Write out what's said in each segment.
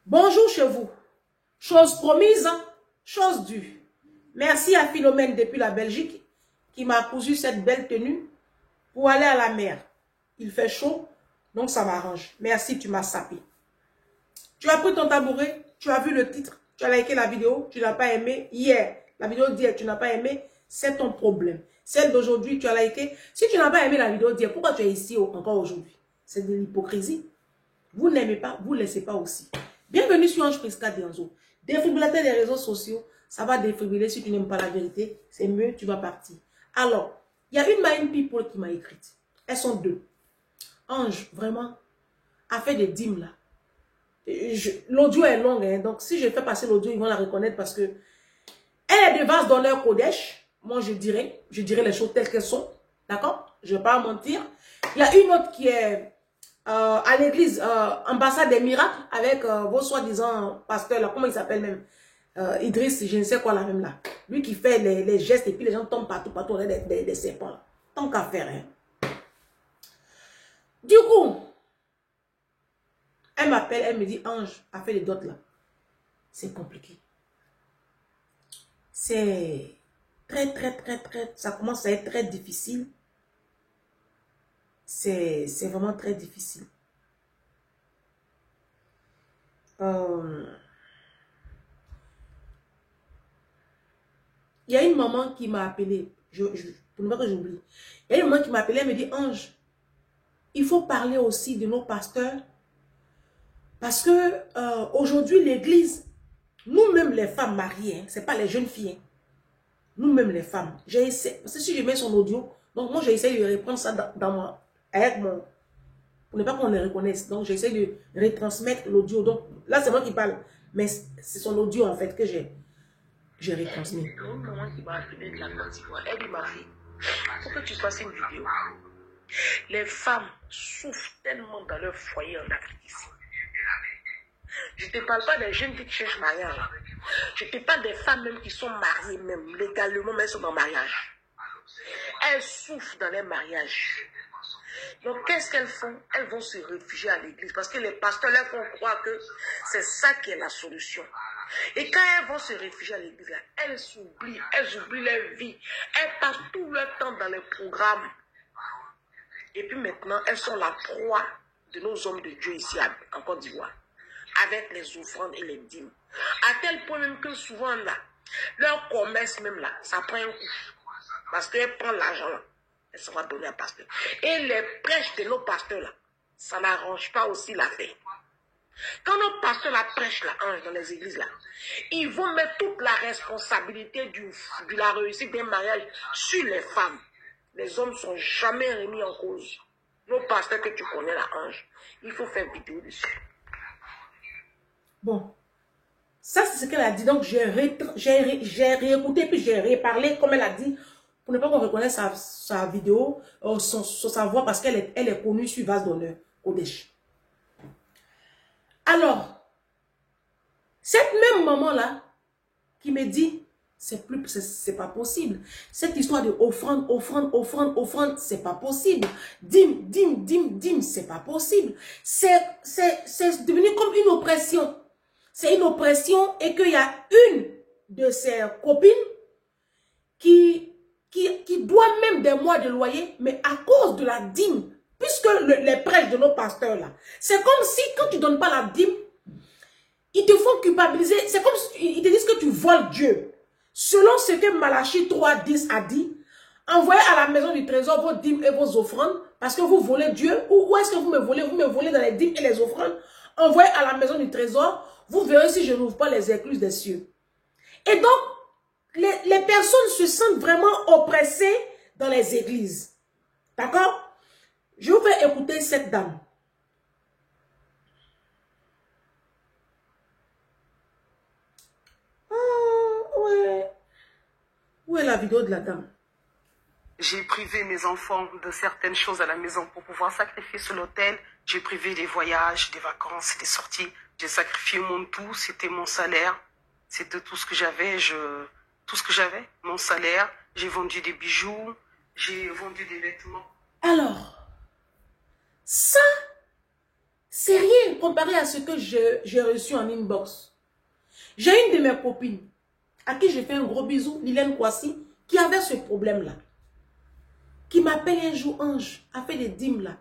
Bonjour chez vous. Chose promise, chose due. Merci à Philomène depuis la Belgique qui m'a cousu cette belle tenue pour aller à la mer. Il fait chaud, donc ça m'arrange. Merci, tu m'as sapé. Tu as pris ton tabouret, tu as vu le titre, tu as liké la vidéo, tu n'as pas aimé hier. La vidéo d'hier, tu n'as pas aimé, c'est ton problème. Celle d'aujourd'hui, tu as liké. Si tu n'as pas aimé la vidéo d'hier, pourquoi tu es ici encore aujourd'hui? C'est de l'hypocrisie. Vous n'aimez pas, vous ne laissez pas aussi. Bienvenue sur Ange Prisca Dianzo. Défibrillateur des réseaux sociaux, ça va défibriller. Si tu n'aimes pas la vérité, c'est mieux, tu vas partir. Alors, il y a une Mind People qui m'a écrite. Elles sont deux. Ange, vraiment, a fait des dîmes là. L'audio est long, hein, donc si je fais passer l'audio, ils vont la reconnaître parce que elle est de vase d'honneur Kodesh. Moi, je dirais les choses telles qu'elles sont. D'accord? Je ne vais pas mentir. Il y a une autre qui est à l'église, ambassade des miracles, avec vos soi-disant pasteurs, là, comment il s'appelle même? Idriss, je ne sais quoi là même là. Lui qui fait les gestes et puis les gens tombent partout, on est des serpents là. Tant qu'à faire, hein. Du coup, elle m'appelle, elle me dit, Ange, a fait les dots là. C'est compliqué. C'est très, ça commence à être très difficile. C'est vraiment très difficile. Il y a une maman qui m'a appelé, pour ne pas que j'oublie. Il y a une maman qui m'a appelé, elle me dit, Ange, il faut parler aussi de nos pasteurs. Parce que aujourd'hui, l'église, nous-mêmes les femmes mariées, hein, ce n'est pas les jeunes filles, hein, nous-mêmes les femmes, j'ai essayé, parce que si je mets son audio, donc moi j'ai essayé de reprendre ça avec mon, pour ne pas qu'on les reconnaisse, donc j'essaie de retransmettre l'audio, donc là c'est moi qui parle, mais c'est son audio en fait que j'ai retransmis. Il y a une maman qui m'a appelé de la Côte d'Ivoire, elle dit ma fille, il faut que tu fasses une vidéo. Les femmes souffrent tellement dans leur foyer en Afrique ici. Je ne te parle pas des jeunes qui cherchent mariage. Je te parle des femmes même qui sont mariées, même légalement, mais elles sont en mariage. Elles souffrent dans les mariages. Donc, qu'est-ce qu'elles font? Elles vont se réfugier à l'église parce que les pasteurs leur font croire que c'est ça qui est la solution. Et quand elles vont se réfugier à l'église, elles oublient leur vie. Elles passent tout leur temps dans les programmes. Et puis maintenant, elles sont la proie de nos hommes de Dieu ici en Côte d'Ivoire, avec les offrandes et les dîmes. À tel point même que souvent là, leur commerce même là, ça prend un coup. Parce qu'elles prennent l'argent là, elles se vont donner à pasteur. Et les prêches de nos pasteurs là, ça n'arrange pas aussi l'affaire. Quand nos pasteurs la prêchent là, dans les églises là, ils vont mettre toute la responsabilité de la réussite d'un mariage sur les femmes. Les hommes ne sont jamais remis en cause. Nos pasteurs que tu connais là, Ange, il faut faire vidéo dessus. Bon, ça c'est ce qu'elle a dit, donc j'ai réécouté puis j'ai reparlé comme elle a dit, pour ne pas qu'on reconnaisse sa vidéo, sa voix, parce qu'elle est connue sur vase d'honneur, Kodesh. Alors, cette même maman-là, qui me dit, c'est pas possible. Cette histoire de offrande, c'est pas possible. Dîme, c'est pas possible. C'est devenu comme une oppression. C'est une oppression et qu'il y a une de ses copines qui doit même des mois de loyer, mais à cause de la dîme, puisque les prêches de nos pasteurs là, c'est comme si quand tu ne donnes pas la dîme, ils te font culpabiliser. C'est comme si ils te disent que tu voles Dieu. Selon ce que Malachie 3:10 a dit, envoyez à la maison du trésor vos dîmes et vos offrandes, parce que vous volez Dieu. Où est-ce que vous me volez? Vous me volez dans les dîmes et les offrandes. Envoyez à la maison du trésor, vous verrez si je n'ouvre pas les écluses des cieux. Et donc, les personnes se sentent vraiment oppressées dans les églises. D'accord? Je vous fais écouter cette dame. Ouais. Où est la vidéo de la dame? J'ai privé mes enfants de certaines choses à la maison pour pouvoir sacrifier sur l'autel. J'ai privé des voyages, des vacances, des sorties. J'ai sacrifié mon tout, c'était mon salaire. C'était tout ce que j'avais, mon salaire. J'ai vendu des bijoux, j'ai vendu des vêtements. Alors, ça, C'est rien comparé à ce que j'ai reçu en inbox. J'ai une de mes copines, à qui j'ai fait un gros bisou, Lilène Kwasi, qui avait ce problème-là. Qui m'appelle un jour, Ange, a fait des dîmes là.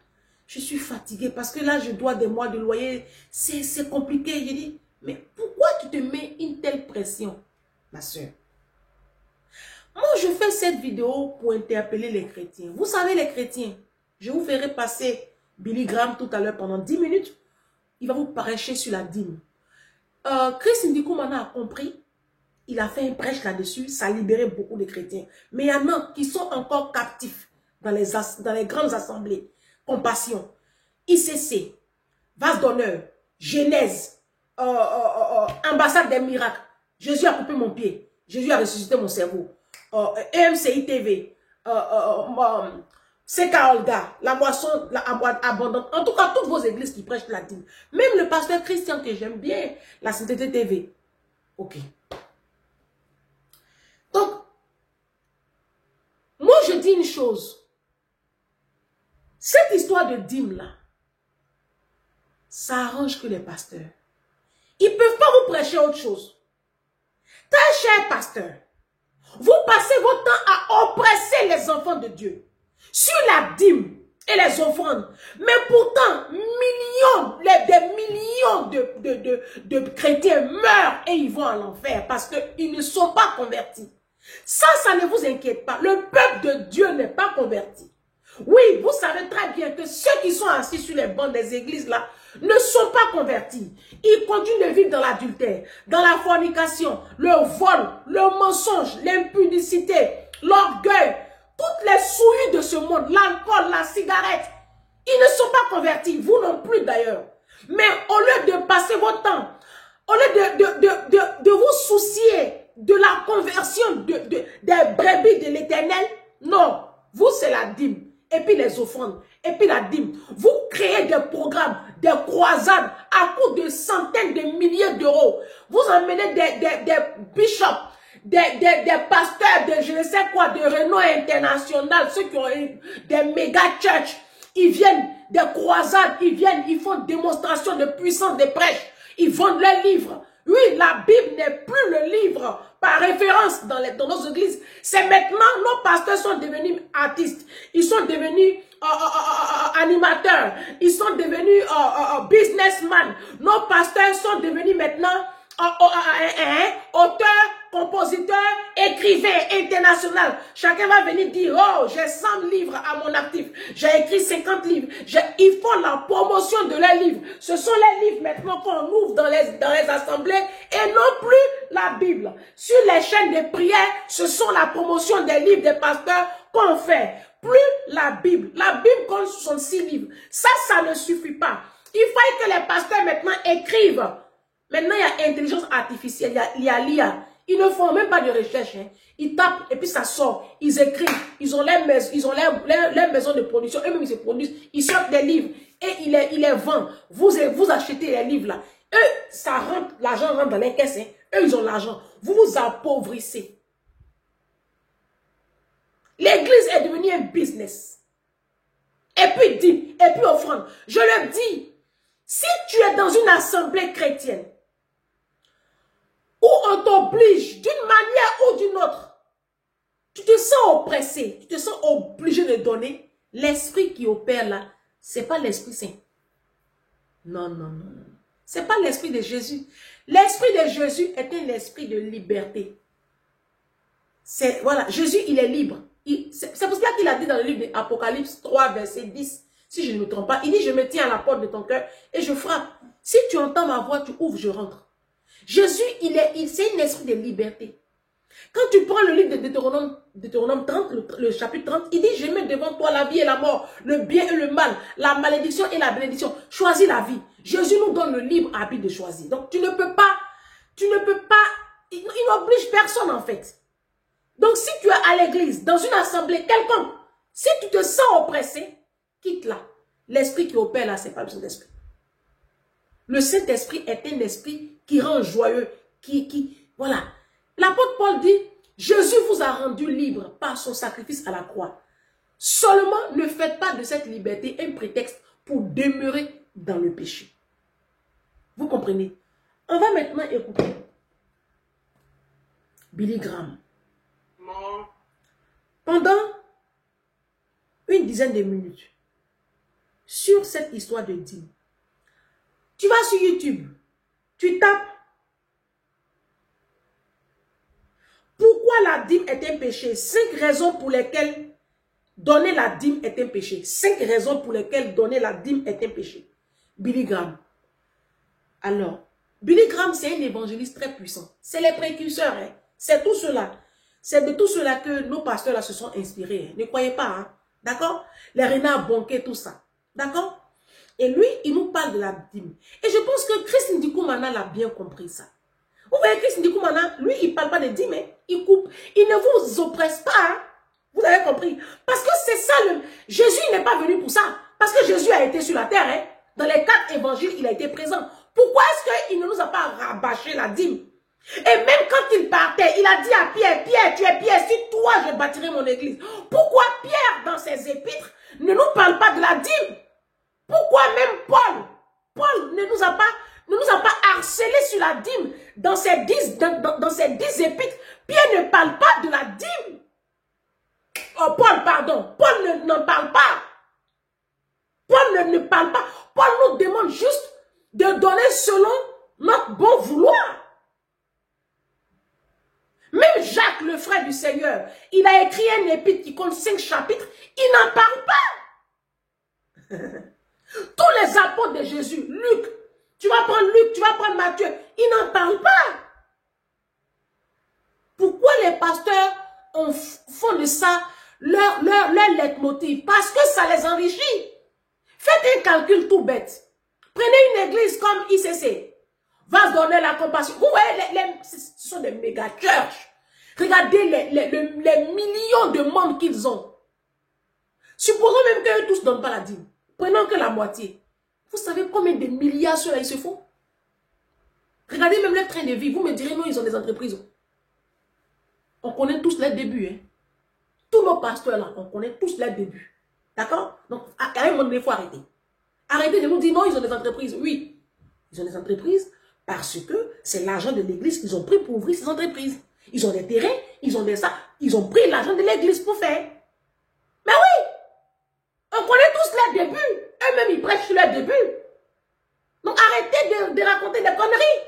Je suis fatiguée parce que là, je dois des mois de loyer. C'est compliqué. J'ai dit, mais pourquoi tu te mets une telle pression, ma soeur? Moi, je fais cette vidéo pour interpeller les chrétiens. Vous savez, les chrétiens, je vous ferai passer Billy Graham tout à l'heure pendant 10 minutes. Il va vous prêcher sur la dîme. Chris Ndikoumana a compris. Il a fait un prêche là-dessus. Ça a libéré beaucoup de chrétiens. Mais il y en a qui sont encore captifs dans les grandes assemblées. Compassion, ICC, Vase d'honneur, Genèse, Ambassade des miracles. Jésus a coupé mon pied. Jésus a ressuscité mon cerveau. EMCI TV, CK Olga, la moisson abondante. En tout cas, toutes vos églises qui prêchent la dîme. Même le pasteur Christian que j'aime bien, la Sainteté TV. Ok. Donc, moi je dis une chose. Cette histoire de dîme là, ça arrange que les pasteurs. Ils ne peuvent pas vous prêcher autre chose. Très cher pasteur, vous passez votre temps à oppresser les enfants de Dieu sur la dîme et les offrandes. Mais pourtant, des millions de chrétiens meurent et ils vont à l'enfer parce qu'ils ne sont pas convertis. Ça ne vous inquiète pas. Le peuple de Dieu n'est pas converti. Oui, vous savez très bien que ceux qui sont assis sur les bancs des églises là ne sont pas convertis. Ils continuent de vivre dans l'adultère, dans la fornication, le vol, le mensonge, l'impudicité, l'orgueil, toutes les souilles de ce monde, l'alcool, la cigarette. Ils ne sont pas convertis, vous non plus d'ailleurs. Mais au lieu de passer votre temps, au lieu de vous soucier de la conversion des brebis de l'Éternel, non, vous c'est la dîme. Et puis les offrandes, et puis la dîme. Vous créez des programmes, des croisades à coût de centaines de milliers d'euros. Vous emmenez des bishops, des pasteurs de je ne sais quoi, de renom international, ceux qui ont des méga church. Ils viennent des croisades, ils font démonstration de puissance des prêches. Ils vendent leurs livres. Oui, la Bible n'est plus le livre par référence dans nos églises. C'est maintenant, nos pasteurs sont devenus artistes. Ils sont devenus animateurs. Ils sont devenus businessmen. Nos pasteurs sont devenus maintenant auteurs, compositeurs, écrivains internationaux. Chacun va venir dire, oh, j'ai 100 livres à mon actif. J'ai écrit 50 livres. Ils font la promotion de leurs livres. Ce sont les livres maintenant qu'on ouvre dans les assemblées et non plus la Bible. Sur les chaînes de prière, ce sont la promotion des livres des pasteurs qu'on fait. Plus la Bible. La Bible compte 66 livres. Ça ne suffit pas. Il faut que les pasteurs maintenant écrivent. Maintenant, il y a intelligence artificielle, il y a l'IA. Ils ne font même pas de recherche. Hein. Ils tapent et puis ça sort. Ils écrivent. Ils ont leur maison de production. Eux-mêmes, ils se produisent. Ils sortent des livres et ils les vendent. Vous achetez les livres là. Eux, l'argent rentre dans les caisses. Hein. Eux, ils ont l'argent. Vous vous appauvrissez. L'église est devenue un business. Et puis dit, et puis offrande. Je le dis, si tu es dans une assemblée chrétienne, où on t'oblige d'une manière ou d'une autre, tu te sens oppressé, tu te sens obligé de donner, l'esprit qui opère là, ce n'est pas l'Esprit Saint. Non, non, non, non. Ce n'est pas l'esprit de Jésus. L'esprit de Jésus est un esprit de liberté. Voilà, Jésus, il est libre. C'est pour cela qu'il a dit dans le livre d'Apocalypse 3, verset 10, si je ne me trompe pas, il dit, je me tiens à la porte de ton cœur et je frappe. Si tu entends ma voix, tu ouvres, je rentre. Jésus, c'est un esprit de liberté. Quand tu prends le livre de Deutéronome 30, le chapitre 30, il dit, je mets devant toi la vie et la mort, le bien et le mal, la malédiction et la bénédiction. Choisis la vie. Jésus nous donne le libre arbitre de choisir. Donc tu ne peux pas, il n'oblige personne en fait. Donc si tu es à l'église, dans une assemblée quelconque, si tu te sens oppressé, quitte-la. L'esprit qui opère là, ce n'est pas le Saint-Esprit. Le Saint-Esprit est un esprit qui rend joyeux, voilà. L'apôtre Paul dit, Jésus vous a rendu libre par son sacrifice à la croix. Seulement, ne faites pas de cette liberté un prétexte pour demeurer dans le péché. Vous comprenez? On va maintenant écouter Billy Graham. Pendant une dizaine de minutes, sur cette histoire de dîme, tu vas sur YouTube, tu tapes pourquoi la dîme est un péché. 5 raisons pour lesquelles donner la dîme est un péché. 5 raisons pour lesquelles donner la dîme est un péché. Billy Graham. Alors, Billy Graham, c'est un évangéliste très puissant. C'est les précurseurs. Hein. C'est tout cela. C'est de tout cela que nos pasteurs là se sont inspirés. Hein. Ne croyez pas. Hein. D'accord? Les Renard Bonquet, tout ça. D'accord? Et lui, il nous parle de la dîme. Et je pense que Christ Ndikoumana l'a bien compris ça. Vous voyez, Christ Ndikoumana, lui, il ne parle pas de dîme. Hein. Il coupe. Il ne vous oppresse pas. Hein. Vous avez compris? Parce que c'est ça le... Jésus n'est pas venu pour ça. Parce que Jésus a été sur la terre. Hein. Dans les 4 évangiles, il a été présent. Pourquoi est-ce qu'il ne nous a pas rabâché la dîme? Et même quand il partait, il a dit à Pierre, Pierre, tu es Pierre, si toi je bâtirai mon église. Pourquoi Pierre, dans ses épîtres, ne nous parle pas de la dîme? Pourquoi même Paul ne nous a pas harcelé sur la dîme? Dans ses 10 épîtres, Pierre ne parle pas de la dîme. Oh, Paul n'en parle pas. Paul ne parle pas. Paul nous demande juste de donner selon notre bon vouloir. Même Jacques, le frère du Seigneur, il a écrit un épître qui compte 5 chapitres, il n'en parle pas. Tous les apôtres de Jésus, Luc, tu vas prendre Matthieu, ils n'en parlent pas. Pourquoi les pasteurs font de ça leur leitmotiv? Parce que ça les enrichit. Faites un calcul tout bête. Prenez une église comme ICC. Va se donner la compassion. Vous voyez, ce sont des méga churches. Regardez les millions de membres qu'ils ont. Supposons même qu'eux tous ne donnent pas la dîme. Prenons que la moitié. Vous savez combien de milliards ceux-là ils se font? Regardez même leur train de vie. Vous me direz, non, ils ont des entreprises. On connaît tous les débuts. Hein. Tous nos pasteurs là, on connaît tous les débuts. D'accord? Donc, à un moment donné, il faut arrêter. Arrêtez de nous dire, non, ils ont des entreprises. Oui, ils ont des entreprises parce que c'est l'argent de l'église qu'ils ont pris pour ouvrir ces entreprises. Ils ont des terrains, ils ont des ça, ils ont pris l'argent de l'église pour faire. Mais oui, on connaît tous les débuts. Eux-mêmes, ils prêchent sur les débuts. Donc, arrêtez de raconter des conneries.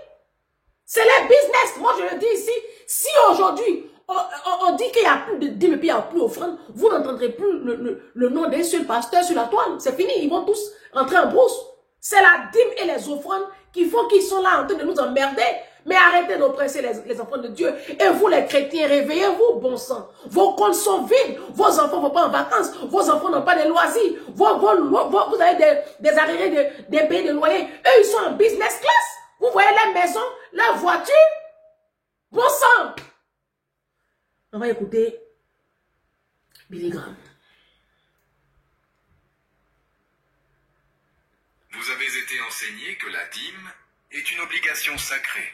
C'est les business. Moi, je le dis ici, si aujourd'hui, on dit qu'il n'y a plus de dîmes et puis il n'y a plus d'offrande, vous n'entendrez plus le nom d'un seul pasteur sur la toile. C'est fini, ils vont tous rentrer en brousse. C'est la dîme et les offrandes qui font qu'ils sont là en train de nous emmerder. Mais arrêtez d'oppresser les enfants de Dieu. Et vous les chrétiens, réveillez-vous, bon sang. Vos comptes sont vides. Vos enfants ne vont pas en vacances. Vos enfants n'ont pas de loisirs. Vous avez des arriérés des pays de loyer. Eux, ils sont en business class. Vous voyez les maisons, la voiture. Bon sang. On va écouter Billy Graham. Vous avez été enseigné que la dîme est une obligation sacrée.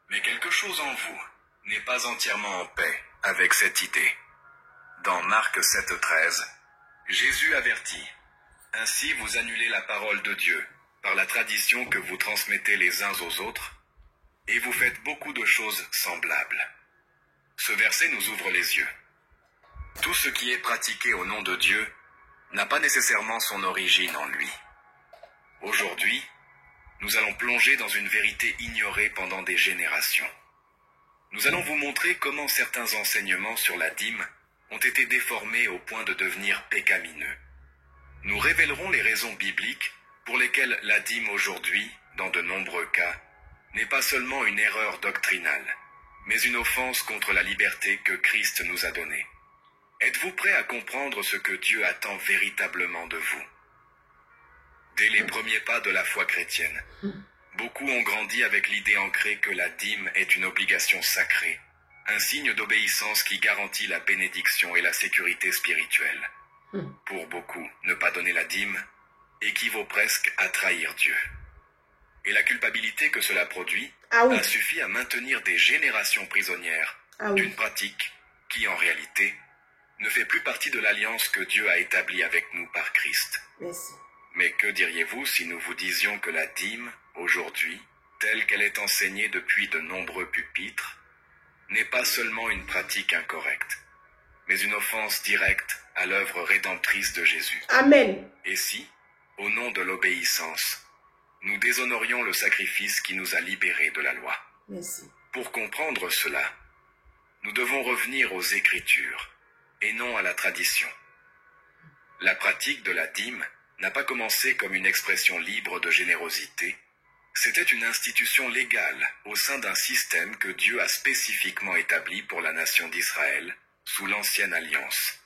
Mais quelque chose en vous n'est pas entièrement en paix avec cette idée. Dans Marc 7,13, Jésus avertit « Ainsi vous annulez la parole de Dieu par la tradition que vous transmettez les uns aux autres, et vous faites beaucoup de choses semblables. » Ce verset nous ouvre les yeux. Tout ce qui est pratiqué au nom de Dieu n'a pas nécessairement son origine en lui. Aujourd'hui, nous allons plonger dans une vérité ignorée pendant des générations. Nous allons vous montrer comment certains enseignements sur la dîme ont été déformés au point de devenir pécamineux. Nous révélerons les raisons bibliques pour lesquelles la dîme aujourd'hui, dans de nombreux cas, n'est pas seulement une erreur doctrinale, mais une offense contre la liberté que Christ nous a donnée. Êtes-vous prêt à comprendre ce que Dieu attend véritablement de vous? Dès les premiers pas de la foi chrétienne, beaucoup ont grandi avec l'idée ancrée que la dîme est une obligation sacrée, un signe d'obéissance qui garantit la bénédiction et la sécurité spirituelle. Pour beaucoup, ne pas donner la dîme équivaut presque à trahir Dieu. Et la culpabilité que cela produit a suffi à maintenir des générations prisonnières d'une pratique qui, en réalité, ne fait plus partie de l'alliance que Dieu a établie avec nous par Christ. Merci. Mais que diriez-vous si nous vous disions que la dîme, aujourd'hui, telle qu'elle est enseignée depuis de nombreux pupitres, n'est pas seulement une pratique incorrecte, mais une offense directe à l'œuvre rédemptrice de Jésus. Amen. Et si, au nom de l'obéissance, nous déshonorions le sacrifice qui nous a libérés de la loi? Merci. Pour comprendre cela, nous devons revenir aux Écritures et non à la tradition. La pratique de la dîme n'a pas commencé comme une expression libre de générosité. C'était une institution légale au sein d'un système que Dieu a spécifiquement établi pour la nation d'Israël sous l'Ancienne Alliance.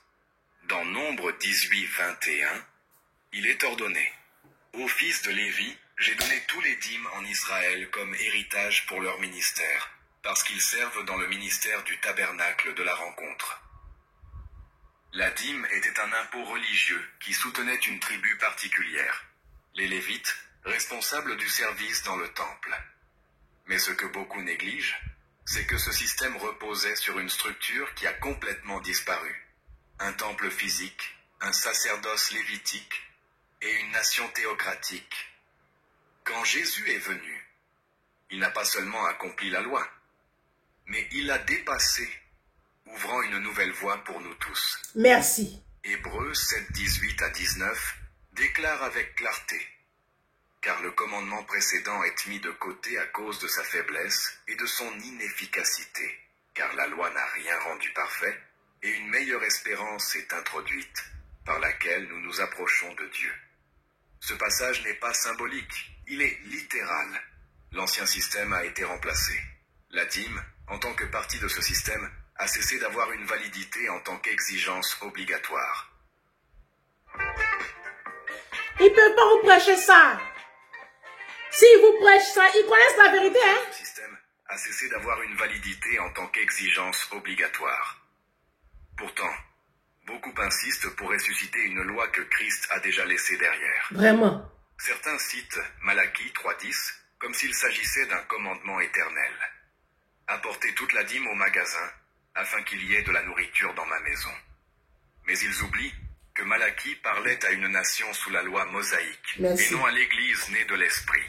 Dans Nombre 18, 21, il est ordonné: aux fils de Lévi, j'ai donné tous les dîmes en Israël comme héritage pour leur ministère, parce qu'ils servent dans le ministère du tabernacle de la rencontre. La dîme était un impôt religieux qui soutenait une tribu particulière, les Lévites, responsables du service dans le temple. Mais ce que beaucoup négligent, c'est que ce système reposait sur une structure qui a complètement disparu. Un temple physique, un sacerdoce lévitique et une nation théocratique. Quand Jésus est venu, il n'a pas seulement accompli la loi, mais il l'a dépassée, ouvrant une nouvelle voie pour nous tous. Merci. Hébreux 7, 18 à 19 déclare avec clarté: car le commandement précédent est mis de côté à cause de sa faiblesse et de son inefficacité, car la loi n'a rien rendu parfait, et une meilleure espérance est introduite, par laquelle nous nous approchons de Dieu. Ce passage n'est pas symbolique, il est littéral. L'ancien système a été remplacé. La dîme, en tant que partie de ce système, a cessé d'avoir une validité en tant qu'exigence obligatoire. Ils ne peuvent pas vous prêcher ça. S'ils vous prêchent ça, ils connaissent la vérité, hein? Ce système a cessé d'avoir une validité en tant qu'exigence obligatoire. Pourtant, beaucoup insistent pour ressusciter une loi que Christ a déjà laissée derrière. Vraiment. Certains citent Malachie 3.10 comme s'il s'agissait d'un commandement éternel. Apportez toute la dîme au magasin, afin qu'il y ait de la nourriture dans ma maison. Mais ils oublient que Malachie parlait à une nation sous la loi mosaïque, Merci. et non à l'Église née de l'Esprit.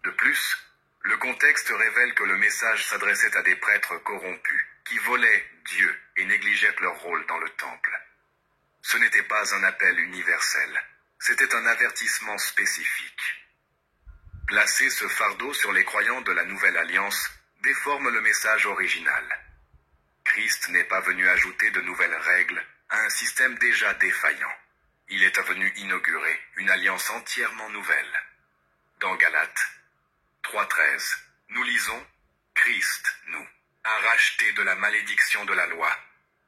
De plus, le contexte révèle que le message s'adressait à des prêtres corrompus, qui volaient Dieu et négligeaient leur rôle dans le temple. Ce n'était pas un appel universel, c'était un avertissement spécifique. Placer ce fardeau sur les croyants de la Nouvelle Alliance déforme le message original. Christ n'est pas venu ajouter de nouvelles règles à un système déjà défaillant. Il est venu inaugurer une alliance entièrement nouvelle. Dans Galates 3.13, nous lisons « Christ, nous, a racheté de la malédiction de la loi,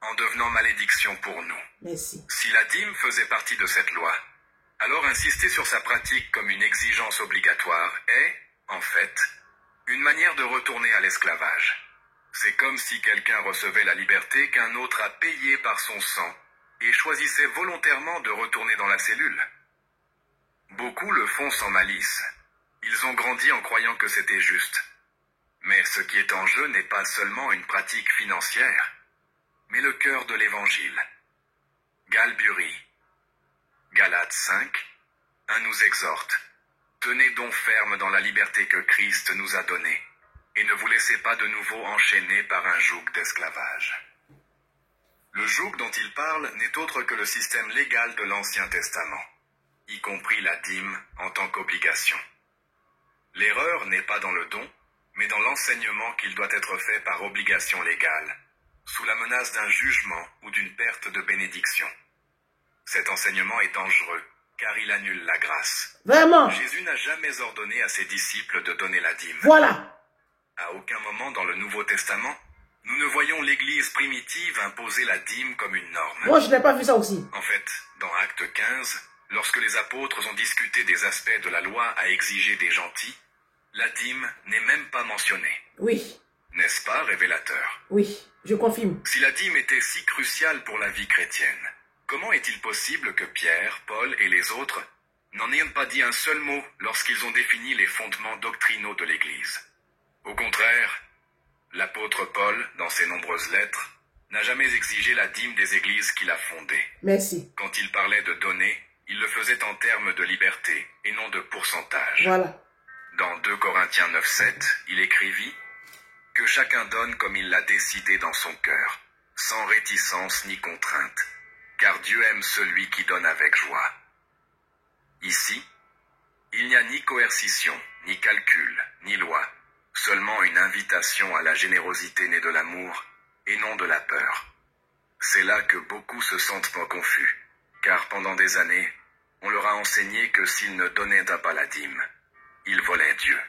en devenant malédiction pour nous. » Merci. Si la dîme faisait partie de cette loi, alors insister sur sa pratique comme une exigence obligatoire est, en fait, une manière de retourner à l'esclavage. C'est comme si quelqu'un recevait la liberté qu'un autre a payée par son sang et choisissait volontairement de retourner dans la cellule. Beaucoup le font sans malice. Ils ont grandi en croyant que c'était juste. Mais ce qui est en jeu n'est pas seulement une pratique financière, mais le cœur de l'Évangile. Galbury, Galates 5, 1 nous exhorte: tenez donc ferme dans la liberté que Christ nous a donnée, et ne vous laissez pas de nouveau enchaîner par un joug d'esclavage. Le joug dont il parle n'est autre que le système légal de l'Ancien Testament, y compris la dîme en tant qu'obligation. L'erreur n'est pas dans le don, mais dans l'enseignement qu'il doit être fait par obligation légale, sous la menace d'un jugement ou d'une perte de bénédiction. Cet enseignement est dangereux, car il annule la grâce. Vraiment. Jésus n'a jamais ordonné à ses disciples de donner la dîme. Voilà. À aucun moment dans le Nouveau Testament, nous ne voyons l'Église primitive imposer la dîme comme une norme. Moi, je n'ai pas vu ça aussi. En fait, dans Actes 15, lorsque les apôtres ont discuté des aspects de la loi à exiger des gentils, la dîme n'est même pas mentionnée. Oui. N'est-ce pas révélateur? Oui, je confirme. Si la dîme était si cruciale pour la vie chrétienne, comment est-il possible que Pierre, Paul et les autres n'en aient pas dit un seul mot lorsqu'ils ont défini les fondements doctrinaux de l'Église? Au contraire, l'apôtre Paul, dans ses nombreuses lettres, n'a jamais exigé la dîme des églises qu'il a fondées. Merci. Quand il parlait de donner, Il le faisait en termes de liberté et non de pourcentage. Voilà. Dans 2 Corinthiens 9:7, il écrivit « Que chacun donne comme il l'a décidé dans son cœur, sans réticence ni contrainte, car Dieu aime celui qui donne avec joie. » Ici, il n'y a ni coercition, ni calcul, ni loi, seulement une invitation à la générosité née de l'amour et non de la peur. C'est là que beaucoup se sentent confus, car pendant des années, on leur a enseigné que s'ils ne donnaient pas la dîme, ils volaient Dieu.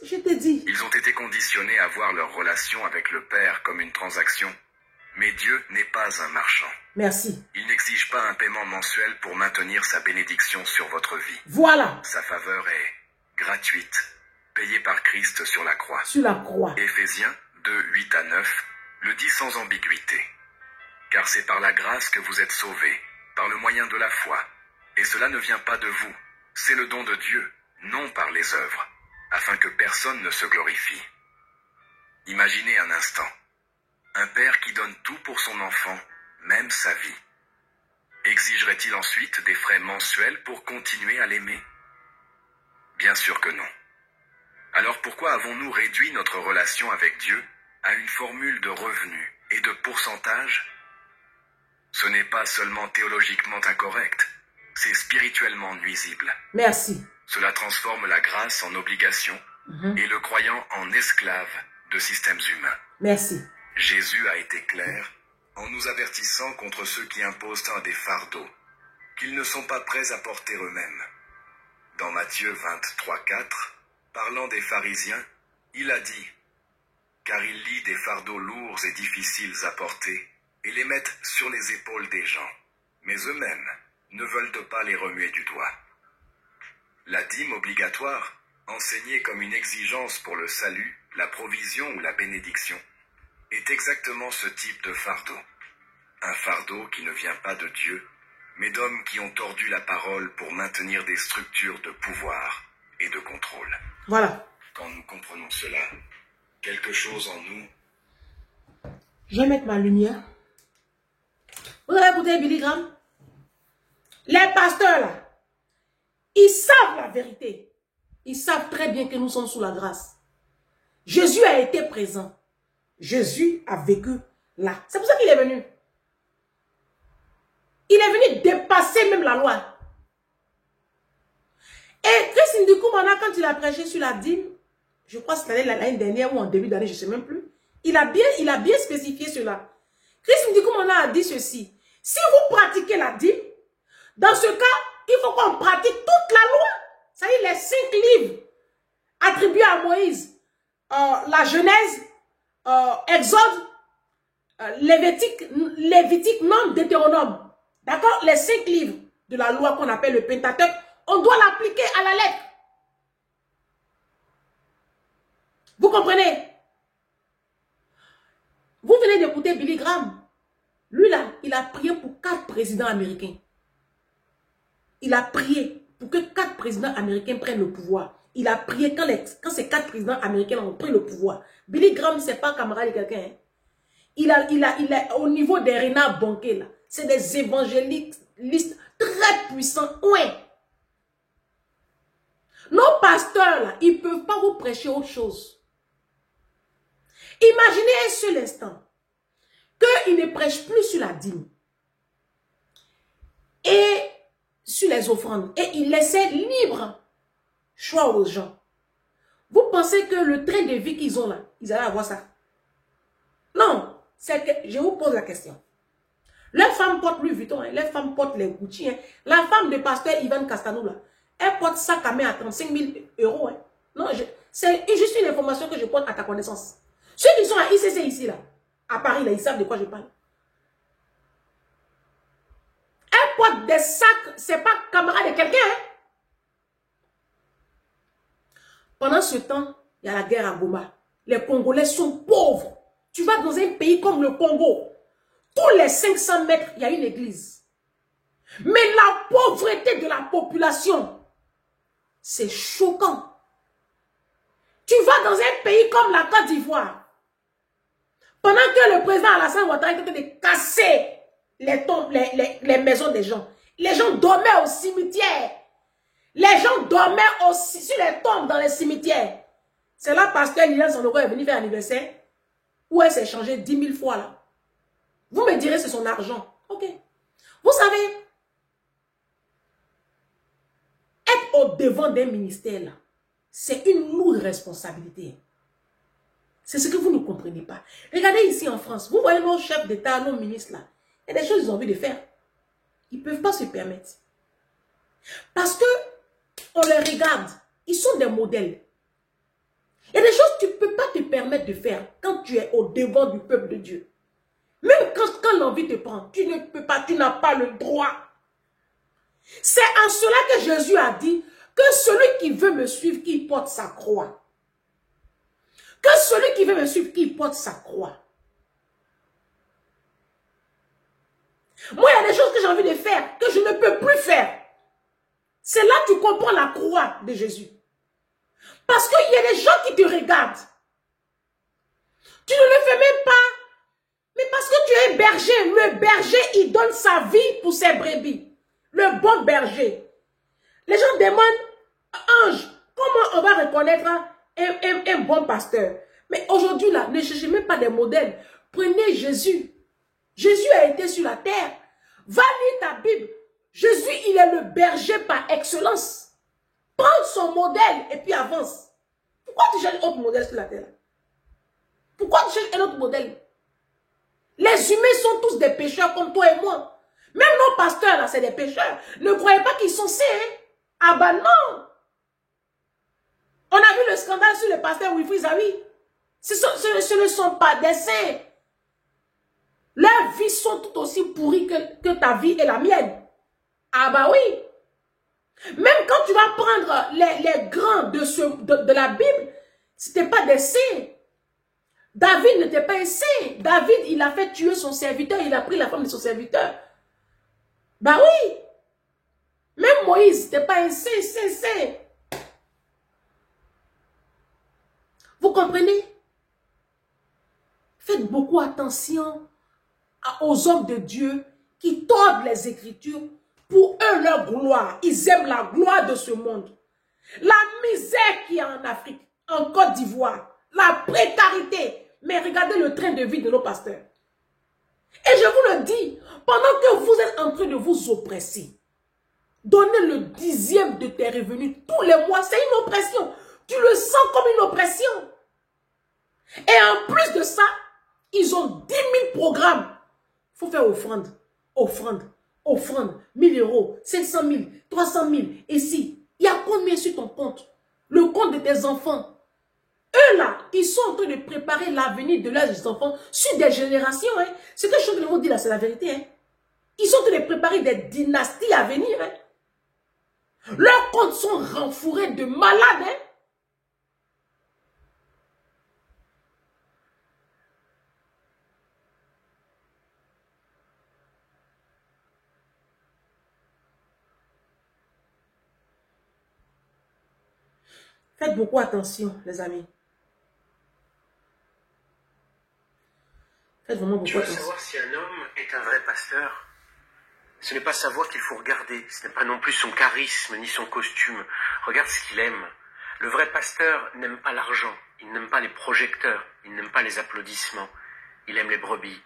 Je te dis. Ils ont été conditionnés à voir leur relation avec le Père comme une transaction, mais Dieu n'est pas un marchand. Merci. Il n'exige pas un paiement mensuel pour maintenir sa bénédiction sur votre vie. Voilà. Sa faveur est gratuite, payée par Christ sur la croix. Sur la croix. Éphésiens 2:8-9 le dit sans ambiguïté. Car c'est par la grâce que vous êtes sauvés, par le moyen de la foi. Et cela ne vient pas de vous, c'est le don de Dieu, non par les œuvres, afin que personne ne se glorifie. Imaginez un instant. Un père qui donne tout pour son enfant, même sa vie. Exigerait-il ensuite des frais mensuels pour continuer à l'aimer? Bien sûr que non. Alors pourquoi avons-nous réduit notre relation avec Dieu à une formule de revenus et de pourcentage? Ce n'est pas seulement théologiquement incorrect, c'est spirituellement nuisible. Merci. Cela transforme la grâce en obligation et le croyant en esclave de systèmes humains. Merci. Jésus a été clair en nous avertissant contre ceux qui imposent des fardeaux qu'ils ne sont pas prêts à porter eux-mêmes. Dans Matthieu 23:4, parlant des pharisiens, il a dit « Car ils lient des fardeaux lourds et difficiles à porter et les mettent sur les épaules des gens, mais eux-mêmes ne veulent pas les remuer du doigt. » La dîme obligatoire, enseignée comme une exigence pour le salut, la provision ou la bénédiction, est exactement ce type de fardeau. Un fardeau qui ne vient pas de Dieu, mais d'hommes qui ont tordu la parole pour maintenir des structures de pouvoir et de contrôle. Voilà. Quand nous comprenons cela, quelque chose en nous... Je vais mettre ma lumière. Vous avez écouté Billy Graham? Les pasteurs là, ils savent la vérité. Ils savent très bien que nous sommes sous la grâce. Jésus a été présent. Jésus a vécu là. C'est pour ça qu'il est venu. Il est venu dépasser même la loi. Et Christine Ndoukoumana, quand il a prêché sur la dîme, je crois que c'était l'année dernière ou en début d'année, je ne sais même plus, il a bien spécifié cela. Christine Ndoukoumana a dit ceci. Si vous pratiquez la dîme, dans ce cas, il faut qu'on pratique toute la loi. C'est-à-dire les 5 livres attribués à Moïse. La Genèse, Exode, Lévitique, non, Deutéronome. D'accord? Les 5 livres de la loi qu'on appelle le Pentateuque, on doit l'appliquer à la lettre. Vous comprenez? Vous venez d'écouter Billy Graham. Lui là, il a prié pour 4 présidents américains. Il a prié pour que 4 présidents américains prennent le pouvoir. Il a prié quand ces 4 présidents américains ont pris le pouvoir. Billy Graham, c'est pas un camarade de quelqu'un. Hein. Il a au niveau des Renard Bonquet, là. C'est des évangélistes très puissants. Ouais. Nos pasteurs, là, ils ne peuvent pas vous prêcher autre chose. Imaginez un seul instant qu'ils ne prêchent plus sur la dîme et sur les offrandes. Et ils laissaient libre choix aux gens. Vous pensez que le train de vie qu'ils ont là, ils allaient avoir ça? Non. C'est que je vous pose la question. Les femmes portent Louis Vuitton, hein, les femmes portent les Gucci. Hein. La femme de pasteur Ivan Castanou, là, elle porte sac à main à 35 000 €. Hein. Non, c'est juste une information que je porte à ta connaissance. Ceux qui sont à ICC ici, là, à Paris, là, ils savent de quoi je parle. Elle porte des sacs, c'est pas camarade de quelqu'un. Hein. Pendant ce temps, il y a la guerre à Goma. Les Congolais sont pauvres. Tu vas dans un pays comme le Congo. Tous les 500 mètres, il y a une église. Mais la pauvreté de la population, c'est choquant. Tu vas dans un pays comme la Côte d'Ivoire. Pendant que le président Alassane Ouattara est en train de casser les maisons des gens, Les gens dormaient au cimetière. Les gens dormaient aussi sur les tombes dans les cimetières. C'est là pasteur Liliane Sandogo est venu faire anniversaire où elle s'est changée 10 000 fois là. Vous me direz c'est son argent. Ok. Vous savez, être au devant d'un ministère là, c'est une lourde responsabilité. C'est ce que vous ne comprenez pas. Regardez ici en France, vous voyez nos chefs d'État, nos ministres là. Il y a des choses qu'ils ont envie de faire. Ils ne peuvent pas se permettre. Parce que on les regarde. Ils sont des modèles. Il y a des choses que tu ne peux pas te permettre de faire quand tu es au devant du peuple de Dieu. Même quand l'envie te prend, tu ne peux pas, tu n'as pas le droit. C'est en cela que Jésus a dit que celui qui veut me suivre, qu'il porte sa croix. Que celui qui veut me suivre, qu'il porte sa croix. Moi, il y a des choses que j'ai envie de faire, que je ne peux plus faire. C'est là que tu comprends la croix de Jésus. Parce qu'il y a des gens qui te regardent. Tu ne le fais même pas. Mais parce que tu es berger. Le berger, il donne sa vie pour ses brebis. Le bon berger. Les gens demandent, Ange, comment on va reconnaître un bon pasteur? Mais aujourd'hui, là, ne cherchez même pas des modèles. Prenez Jésus. Jésus a été sur la terre. Va lire ta Bible. Jésus, il est le berger par excellence. Prends son modèle et puis avance. Pourquoi tu cherches un autre modèle sur la terre? Pourquoi tu cherches un autre modèle? Les humains sont tous des pécheurs comme toi et moi. Même nos pasteurs, là, c'est des pécheurs. Ne croyez pas qu'ils sont saints. Hein? Ah bah non. On a vu le scandale sur le pasteur Wilfried Zawi. Ce ne sont pas des saints. Leurs vies sont tout aussi pourries que ta vie et la mienne. Ah bah oui. Même quand tu vas prendre les grands de la Bible, ce n'était pas des saints. David n'était pas un saint. David, il a fait tuer son serviteur, il a pris la femme de son serviteur. Bah oui. Même Moïse, n'était pas un saint. Vous comprenez? Faites beaucoup attention aux hommes de Dieu qui tordent les Écritures pour eux, leur gloire. Ils aiment la gloire de ce monde. La misère qu'il y a en Afrique, en Côte d'Ivoire, la précarité. Mais regardez le train de vie de nos pasteurs. Et je vous le dis, pendant que vous êtes en train de vous oppresser, donner le 10e de tes revenus tous les mois, c'est une oppression. Tu le sens comme une oppression. Et en plus de ça, ils ont 10 000 programmes. Il faut faire offrande, 1000 euros, 500 000, 300 000. Et si, il y a combien sur ton compte? Le compte de tes enfants. Eux là, ils sont en train de préparer l'avenir de leurs enfants sur des générations. Hein. Ce que je suis en train de vous dire là, c'est la vérité. Hein. Ils sont en train de préparer des dynasties à venir. Hein. Leurs comptes sont renfourés de malades. Hein. Faites beaucoup attention, les amis. Faites vraiment beaucoup attention. Tu veux savoir si un homme est un vrai pasteur? Ce n'est pas sa voix qu'il faut regarder. Ce n'est pas non plus son charisme ni son costume. Regarde ce qu'il aime. Le vrai pasteur n'aime pas l'argent. Il n'aime pas les projecteurs. Il n'aime pas les applaudissements. Il aime les brebis.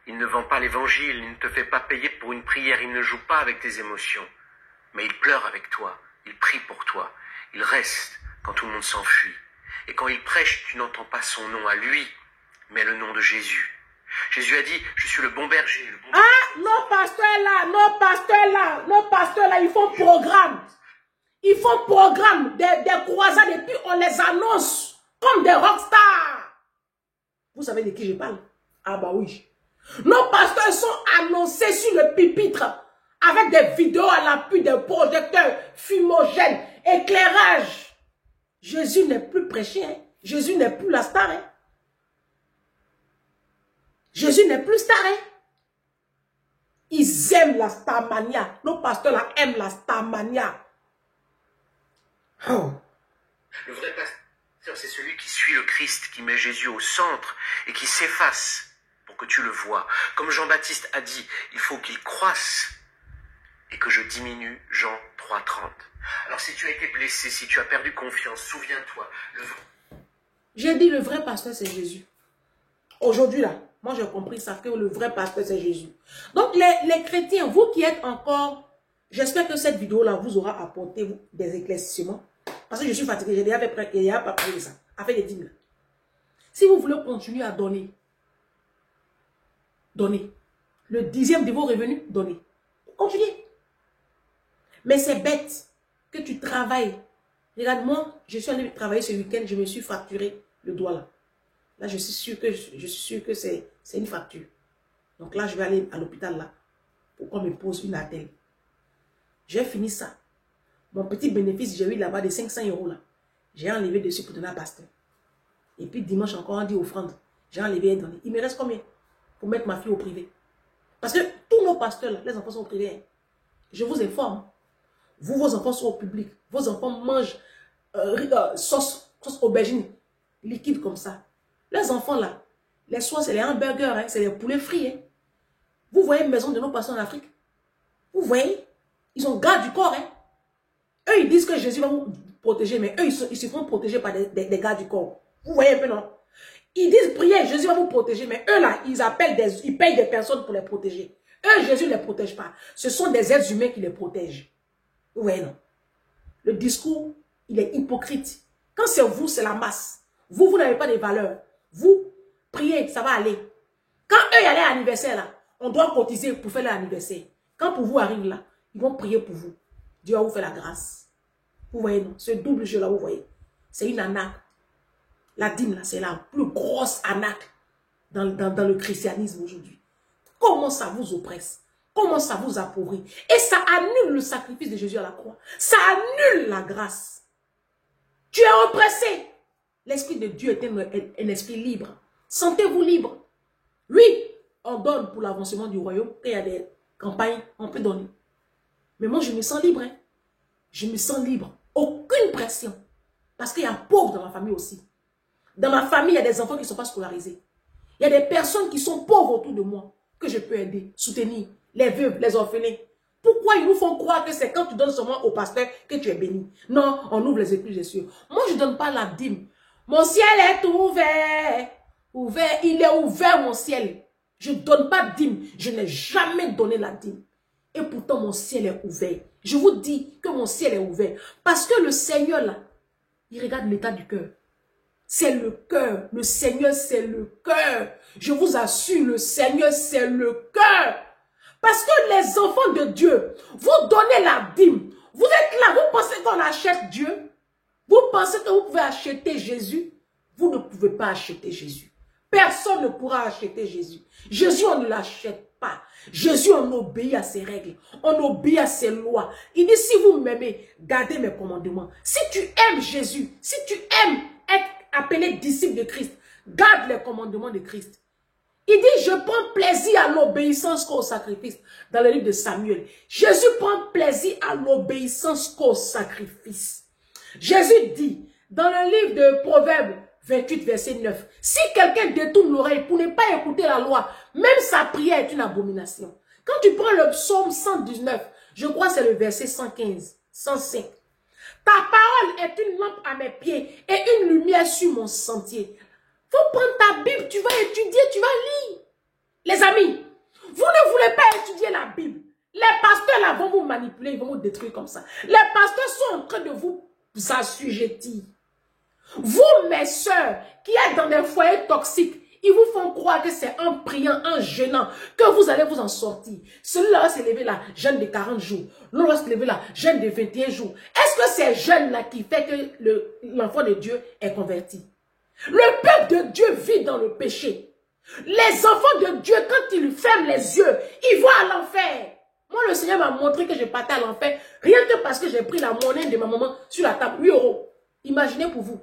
Il ne vend pas l'évangile. Il ne te fait pas payer pour une prière. Il ne joue pas avec tes émotions. Mais il pleure avec toi. Il prie pour toi. Il reste quand tout le monde s'enfuit. Et quand il prêche, tu n'entends pas son nom à lui, mais le nom de Jésus. Jésus a dit, je suis le bon berger. Nos pasteurs là, ils font programme. Ils font programme des croisades et puis on les annonce comme des rockstars. Vous savez de qui je parle? Ah bah oui. Nos pasteurs sont annoncés sur le pupitre avec des vidéos à l'appui des projecteurs fumogènes, éclairage. Jésus n'est plus prêché. Hein. Jésus n'est plus la star. Hein. Jésus n'est plus star. Hein. Ils aiment la starmania. Nos pasteurs là aiment la starmania. Oh. Le vrai pasteur, c'est celui qui suit le Christ, qui met Jésus au centre et qui s'efface pour que tu le vois. Comme Jean-Baptiste a dit, il faut qu'il croisse et que je diminue Jean 3,30. Alors si tu as été blessé, si tu as perdu confiance, souviens-toi. J'ai dit le vrai pasteur c'est Jésus. Aujourd'hui là, moi j'ai compris ça, que le vrai pasteur c'est Jésus. Donc les chrétiens, vous qui êtes encore, j'espère que cette vidéo là vous aura apporté des éclaircissements. Parce que je suis fatigué, j'ai déjà pas parlé de ça. Avec les dîmes là. Si vous voulez continuer à donner, donnez. Le 10e de vos revenus, donnez. Continuez. Mais c'est bête que tu travailles. Regarde, moi, je suis allé travailler ce week-end, je me suis fracturé le doigt là. Là, je suis sûr que c'est une fracture. Donc là, je vais aller à l'hôpital là pour qu'on me pose une attelle. J'ai fini ça. Mon petit bénéfice, j'ai eu là-bas de 500 € là. J'ai enlevé dessus pour donner à pasteur. Et puis dimanche encore, on dit offrande. J'ai enlevé et donné. Il me reste combien pour mettre ma fille au privé? Parce que tous nos pasteurs là, les enfants sont au privé. Hein. Je vous informe. Vous, vos enfants sont au public. Vos enfants mangent sauce aubergine liquide comme ça. Les enfants là, les soirs c'est les hamburgers, hein, c'est les poulets frits. Hein. Vous voyez une maison de nos pasteurs en Afrique? Vous voyez? Ils ont garde du corps. Hein. Eux, ils disent que Jésus va vous protéger, mais eux, ils se font protéger par des gardes du corps. Vous voyez un peu, non? Ils disent prier, Jésus va vous protéger, mais eux là, ils payent des personnes pour les protéger. Eux, Jésus ne les protège pas. Ce sont des êtres humains qui les protègent. Vous voyez, non? Le discours, il est hypocrite. Quand c'est vous, c'est la masse. Vous n'avez pas de valeur. Vous, priez, ça va aller. Quand eux, il y a leur anniversaire là, on doit cotiser pour faire leur anniversaire. Quand pour vous arrive là, ils vont prier pour vous. Dieu va vous faire la grâce. Vous voyez, non? Ce double jeu là, vous voyez. C'est une arnaque. La dîme là, c'est la plus grosse arnaque dans le christianisme aujourd'hui. Comment ça vous oppresse? Comment ça vous appauvrit? Et ça annule le sacrifice de Jésus à la croix. Ça annule la grâce. Tu es oppressé. L'Esprit de Dieu est un esprit libre. Sentez-vous libre. Oui, on donne pour l'avancement du royaume. Quand il y a des campagnes, on peut donner. Mais moi, je me sens libre. Hein. Je me sens libre. Aucune pression. Parce qu'il y a un pauvre dans ma famille aussi. Dans ma famille, il y a des enfants qui ne sont pas scolarisés. Il y a des personnes qui sont pauvres autour de moi que je peux aider, soutenir. Les veuves, les orphelins. Pourquoi ils nous font croire que c'est quand tu donnes seulement au pasteur que tu es béni? Non, on ouvre les écluses des cieux. Moi, je ne donne pas la dîme. Mon ciel est ouvert. Ouvert, il est ouvert mon ciel. Je ne donne pas de dîme. Je n'ai jamais donné la dîme. Et pourtant, mon ciel est ouvert. Je vous dis que mon ciel est ouvert. Parce que le Seigneur, là, il regarde l'état du cœur. C'est le cœur. Le Seigneur, c'est le cœur. Je vous assure, le Seigneur, c'est le cœur. Parce que les enfants de Dieu, vous donnez la dîme. Vous êtes là, vous pensez qu'on achète Dieu? Vous pensez que vous pouvez acheter Jésus? Vous ne pouvez pas acheter Jésus. Personne ne pourra acheter Jésus. Jésus, on ne l'achète pas. Jésus, on obéit à ses règles. On obéit à ses lois. Il dit, si vous m'aimez, gardez mes commandements. Si tu aimes Jésus, si tu aimes être appelé disciple de Christ, garde les commandements de Christ. Il dit, je prends plaisir à l'obéissance qu'au sacrifice. Dans le livre de Samuel, Jésus prend plaisir à l'obéissance qu'au sacrifice. Jésus dit, dans le livre de Proverbes 28, verset 9, si quelqu'un détourne l'oreille pour ne pas écouter la loi, même sa prière est une abomination. Quand tu prends le psaume 119, je crois que c'est le verset 115, 105. Ta parole est une lampe à mes pieds et une lumière sur mon sentier. Faut prendre ta Bible, tu vas étudier, tu vas lire. Les amis, vous ne voulez pas étudier la Bible. Les pasteurs là vont vous manipuler, ils vont vous détruire comme ça. Les pasteurs sont en train de vous assujettir. Vous, mes sœurs, qui êtes dans des foyers toxiques, ils vous font croire que c'est en priant, en jeûnant, que vous allez vous en sortir. Celui-là va se lever là, jeûne de 40 jours. L'autre va se lever là, jeûne de 21 jours. Est-ce que c'est jeûne-là qui fait que l'enfant de Dieu est converti? Le peuple de Dieu vit dans le péché. Les enfants de Dieu, quand ils ferment les yeux, ils vont à l'enfer. Moi, le Seigneur m'a montré que je partais à l'enfer, rien que parce que j'ai pris la monnaie de ma maman sur la table, 8 €. Imaginez pour vous.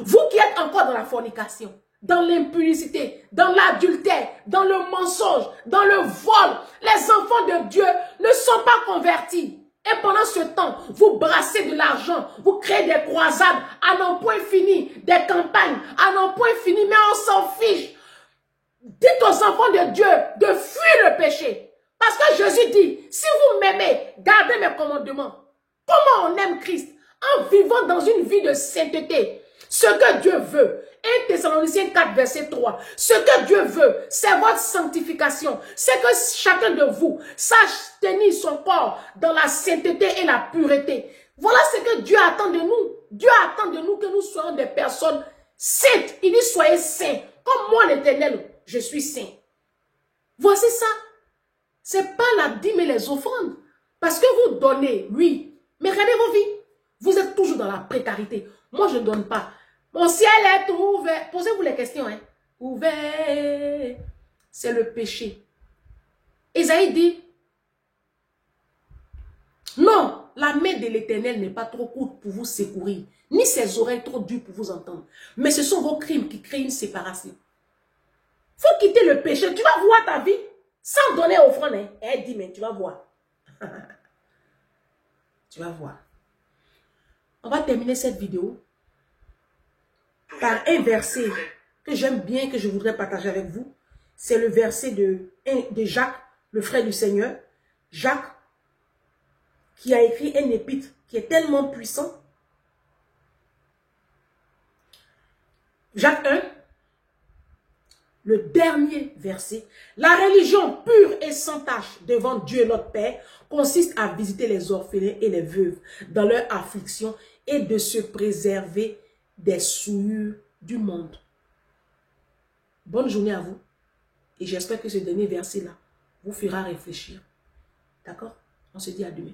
Vous qui êtes encore dans la fornication, dans l'impudicité, dans l'adultère, dans le mensonge, dans le vol, les enfants de Dieu ne sont pas convertis. Et pendant ce temps, vous brassez de l'argent, vous créez des croisades à n'en point fini, des campagnes à n'en point fini, mais on s'en fiche. Dites aux enfants de Dieu de fuir le péché. Parce que Jésus dit, si vous m'aimez, gardez mes commandements. Comment on aime Christ? En vivant dans une vie de sainteté. Ce que Dieu veut. 1 Thessaloniciens 4, verset 3. Ce que Dieu veut, c'est votre sanctification. C'est que chacun de vous sache tenir son corps dans la sainteté et la pureté. Voilà ce que Dieu attend de nous. Dieu attend de nous que nous soyons des personnes saintes. Il dit, soyez saints. Comme moi, l'Éternel, je suis saint. Voici ça. C'est pas la dîme et les offrandes. Parce que vous donnez, oui. Mais regardez vos vies. Vous êtes toujours dans la précarité. Moi, je ne donne pas. Mon ciel est ouvert. Posez-vous les questions. Hein. Ouvert. C'est le péché. Isaïe dit, non, la main de l'Éternel n'est pas trop courte pour vous secourir, ni ses oreilles trop dures pour vous entendre. Mais ce sont vos crimes qui créent une séparation. Il faut quitter le péché. Tu vas voir ta vie sans donner offrande. Hein. Elle dit, mais tu vas voir. Tu vas voir. On va terminer cette vidéo par un verset que j'aime bien, que je voudrais partager avec vous. C'est le verset de Jacques, le frère du Seigneur. Jacques, qui a écrit un épître qui est tellement puissant. Jacques 1, le dernier verset. La religion pure et sans tache devant Dieu notre Père consiste à visiter les orphelins et les veuves dans leur affliction et de se préserver des souillures du monde. Bonne journée à vous. Et j'espère que ce dernier verset-là vous fera réfléchir. D'accord? On se dit à demain.